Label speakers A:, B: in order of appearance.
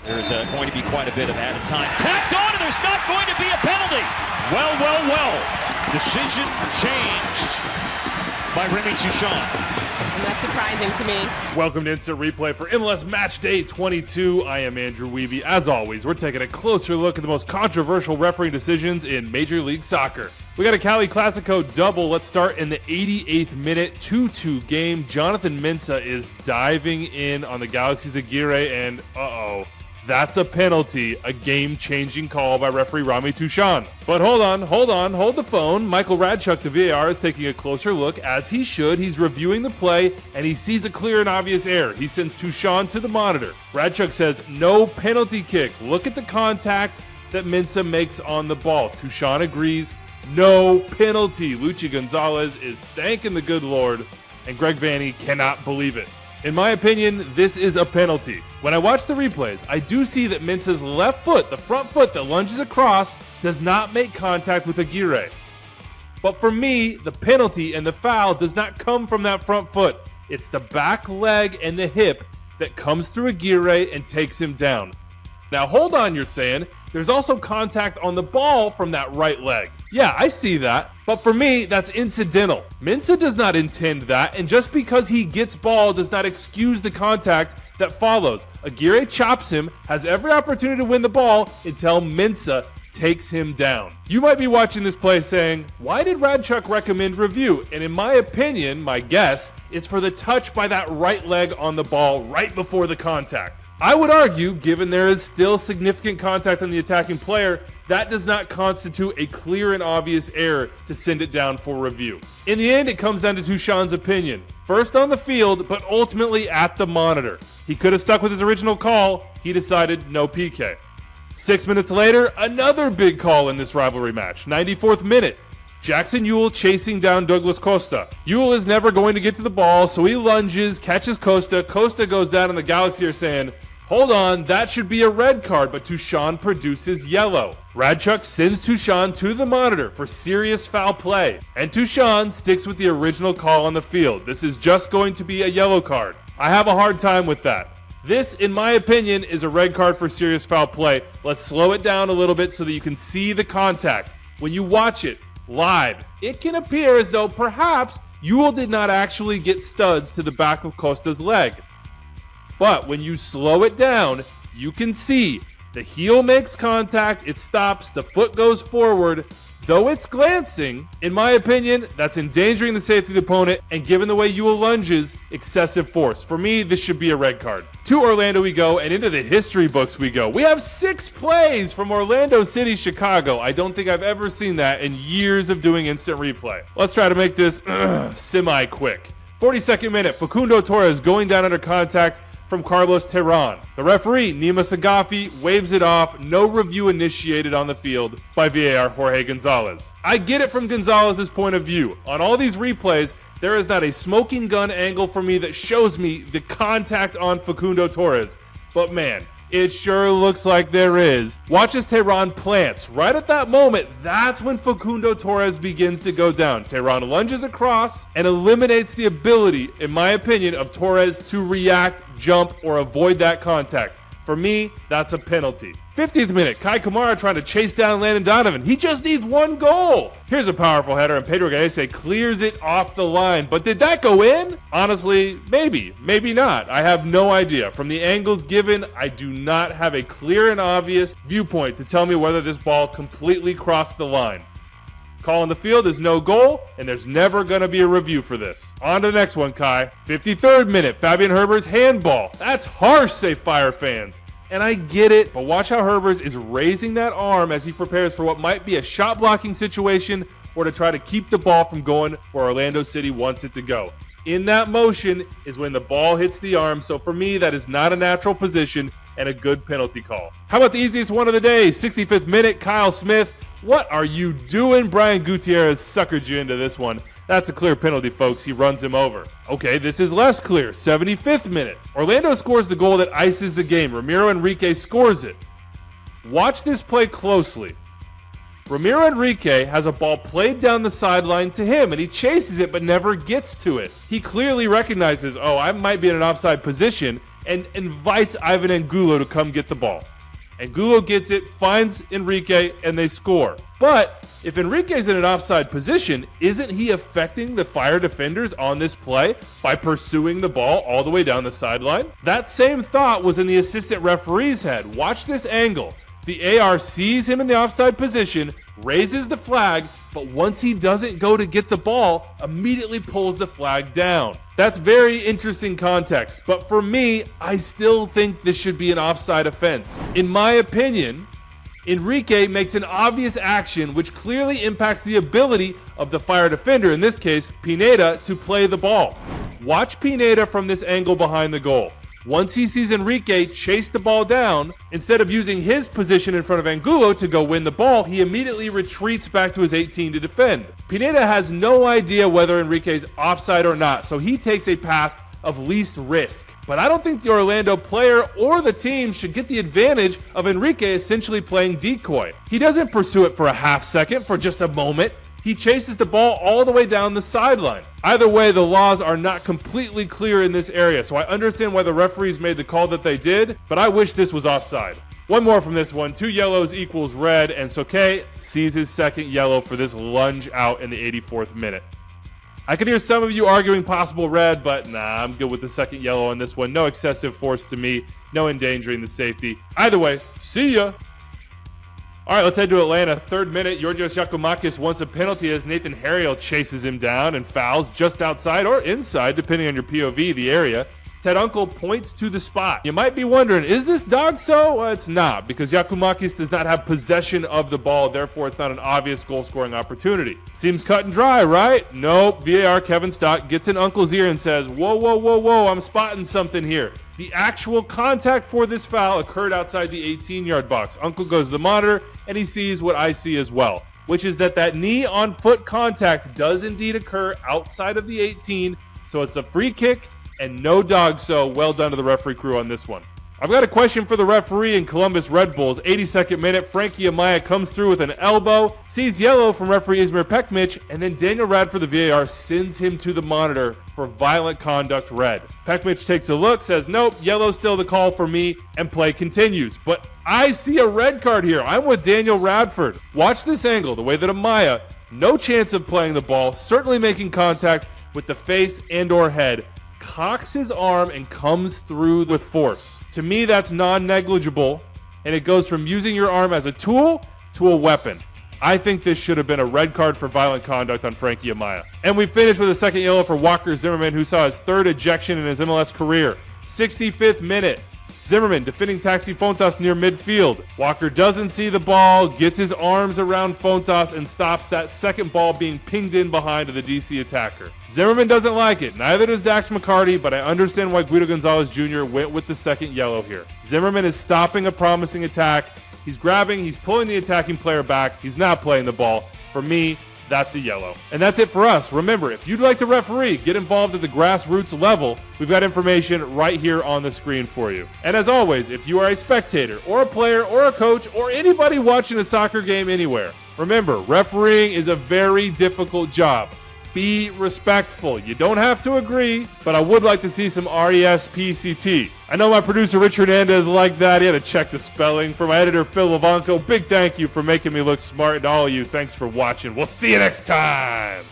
A: There's going to be quite a bit of added time. Tacked on, and there's not going to be a penalty. Well. Decision changed by Remy Touchon.
B: And that's surprising to me.
C: Welcome to Instant Replay for MLS Matchday 22. I am Andrew Wiebe. As always, we're taking a closer look at the most controversial refereeing decisions in Major League Soccer. We got a Cali Clásico double. Let's start in the 88th minute, 2-2 game. Jonathan Mensah is diving in on the Galaxy's Aguirre, and that's a penalty, a game-changing call by referee Remy Touchon. But hold the phone. Michael Radchuk, the VAR, is taking a closer look, as he should. He's reviewing the play, and he sees a clear and obvious error. He sends Touchon to the monitor. Radchuk says, no penalty kick. Look at the contact that Mensah makes on the ball. Touchon agrees, no penalty. Luchi Gonzalez is thanking the good Lord, and Greg Vanney cannot believe it. In my opinion, this is a penalty. When I watch the replays, I do see that Mensah's left foot, the front foot that lunges across, does not make contact with Aguirre. But for me, the penalty and the foul does not come from that front foot. It's the back leg and the hip that comes through Aguirre and takes him down. Now hold on, you're saying. There's also contact on the ball from that right leg. Yeah, I see that. But for me, that's incidental. Mensah does not intend that, and just because he gets ball does not excuse the contact that follows. Aguirre chops him, has every opportunity to win the ball until Mensah takes him down. You might be watching this play saying, why did Radchuk recommend review? And in my opinion, my guess, it's for the touch by that right leg on the ball right before the contact. I would argue, given there is still significant contact on the attacking player, that does not constitute a clear and obvious error to send it down for review. In the end, it comes down to Touchon's opinion. First on the field, but ultimately at the monitor. He could have stuck with his original call. He decided no PK. 6 minutes later, another big call in this rivalry match. 94th minute. Jackson Yeuill chasing down Douglas Costa. Yeuill is never going to get to the ball, so he lunges, catches Costa. Costa goes down, and the Galaxy are saying, hold on, that should be a red card, but Touchon produces yellow. Radchuk sends Touchon to the monitor for serious foul play, and Touchon sticks with the original call on the field. This is just going to be a yellow card. I have a hard time with that. This, in my opinion, is a red card for serious foul play. Let's slow it down a little bit so that you can see the contact. When you watch it live, it can appear as though perhaps Yeuill did not actually get studs to the back of Costa's leg. But when you slow it down, you can see the heel makes contact, it stops, the foot goes forward. Though it's glancing, in my opinion, that's endangering the safety of the opponent, and given the way Yeuill lunges, excessive force. For me, this should be a red card. To Orlando we go, and into the history books we go. We have 6 plays from Orlando City, Chicago. I don't think I've ever seen that in years of doing instant replay. Let's try to make this semi-quick. 42nd minute, Facundo Torres going down under contact from Carlos Terran. The referee, Nima Sagafi, waves it off. No review initiated on the field by VAR Jorge Gonzalez. I get it from Gonzalez's point of view. On all these replays, there is not a smoking gun angle for me that shows me the contact on Facundo Torres. But man, it sure looks like there is. Watch as Terran plants. Right at that moment, that's when Facundo Torres begins to go down. Terran lunges across and eliminates the ability, in my opinion, of Torres to react, jump, or avoid that contact. For me, that's a penalty. 50th minute, Kei Kamara trying to chase down Landon Donovan. He just needs one goal. Here's a powerful header, and Pedro Gaese clears it off the line. But did that go in? Honestly, maybe not. I have no idea. From the angles given, I do not have a clear and obvious viewpoint to tell me whether this ball completely crossed the line. Call on the field is no goal, and there's never going to be a review for this. On to the next one, Kai. 53rd minute, Fabian Herber's handball. That's harsh, say Fire fans. And I get it, but watch how Herbers is raising that arm as he prepares for what might be a shot blocking situation or to try to keep the ball from going where Orlando City wants it to go. In that motion is when the ball hits the arm, so for me, that is not a natural position and a good penalty call. How about the easiest one of the day? 65th minute, Kyle Smith. What are you doing? Brian Guiterrez suckered you into this one. That's a clear penalty, folks. He runs him over. Okay, this is less clear. 75th minute. Orlando scores the goal that ices the game. Ramiro Enrique scores it. Watch this play closely. Ramiro Enrique has a ball played down the sideline to him, and he chases it but never gets to it. He clearly recognizes, oh, I might be in an offside position, and invites Ivan Angulo to come get the ball. Angulo gets it, finds Enrique, and they score. But if Enrique's in an offside position, isn't he affecting the Fire defenders on this play by pursuing the ball all the way down the sideline? That same thought was in the assistant referee's head. Watch this angle. The AR sees him in the offside position, raises the flag, but once he doesn't go to get the ball, immediately pulls the flag down. That's very interesting context, but for me, I still think this should be an offside offense. In my opinion, Enrique makes an obvious action which clearly impacts the ability of the Fire defender, in this case, Pineda, to play the ball. Watch Pineda from this angle behind the goal. Once he sees Enrique chase the ball down, instead of using his position in front of Angulo to go win the ball, he immediately retreats back to his 18 to defend. Pineda has no idea whether Enrique's offside or not, so he takes a path of least risk. But I don't think the Orlando player or the team should get the advantage of Enrique essentially playing decoy. He doesn't pursue it for a half second, for just a moment. He chases the ball all the way down the sideline. Either way, the laws are not completely clear in this area, so I understand why the referees made the call that they did, but I wish this was offside. One more from this one. 2 yellows equals red, and Souquet sees his second yellow for this lunge out in the 84th minute. I can hear some of you arguing possible red, but nah, I'm good with the second yellow on this one. No excessive force to me, no endangering the safety. Either way, see ya! All right, let's head to Atlanta. 3rd minute, Giorgos Giakoumakis wants a penalty as Nathan Harriel chases him down and fouls just outside or inside, depending on your POV, the area. Ted Uncle points to the spot. You might be wondering, is this dog so? Well, it's not, because Giakoumakis does not have possession of the ball, therefore it's not an obvious goal-scoring opportunity. Seems cut and dry, right? Nope. VAR Kevin Stott gets in Uncle's ear and says, whoa, whoa, whoa, whoa, I'm spotting something here. The actual contact for this foul occurred outside the 18-yard box. Uncle goes to the monitor, and he sees what I see as well, which is that knee-on-foot contact does indeed occur outside of the 18, so it's a free kick and no dog, so well done to the referee crew on this one. I've got a question for the referee in Columbus Red Bulls. 82nd minute, Frankie Amaya comes through with an elbow, sees yellow from referee Izmir Pekmic, and then Daniel Radford, the VAR, sends him to the monitor for violent conduct red. Pekmic takes a look, says, nope, yellow's still the call for me, and play continues. But I see a red card here. I'm with Daniel Radford. Watch this angle, the way that Amaya, no chance of playing the ball, certainly making contact with the face and or head, cocks his arm and comes through with force. To me, that's non-negligible, and it goes from using your arm as a tool to a weapon. I think this should have been a red card for violent conduct on Frankie Amaya. And we finish with a second yellow for Walker Zimmerman, who saw his 3rd ejection in his MLS career. 65th minute. Zimmerman defending Taxi Fontas near midfield. Walker doesn't see the ball, gets his arms around Fontas, and stops that second ball being pinged in behind to the DC attacker. Zimmerman doesn't like it, neither does Dax McCarty, but I understand why Guido Gonzalez Jr. went with the second yellow here. Zimmerman is stopping a promising attack. He's grabbing, he's pulling the attacking player back. He's not playing the ball. For me, that's a yellow. And that's it for us. Remember, if you'd like to referee, get involved at the grassroots level. We've got information right here on the screen for you. And as always, if you are a spectator or a player or a coach or anybody watching a soccer game anywhere, remember, refereeing is a very difficult job. Be respectful. You don't have to agree, but I would like to see some RESPCT. I know my producer Rich Hernandez liked that. He had to check the spelling. For my editor Phil Levanco, big thank you for making me look smart. And to all of you, thanks for watching. We'll see you next time.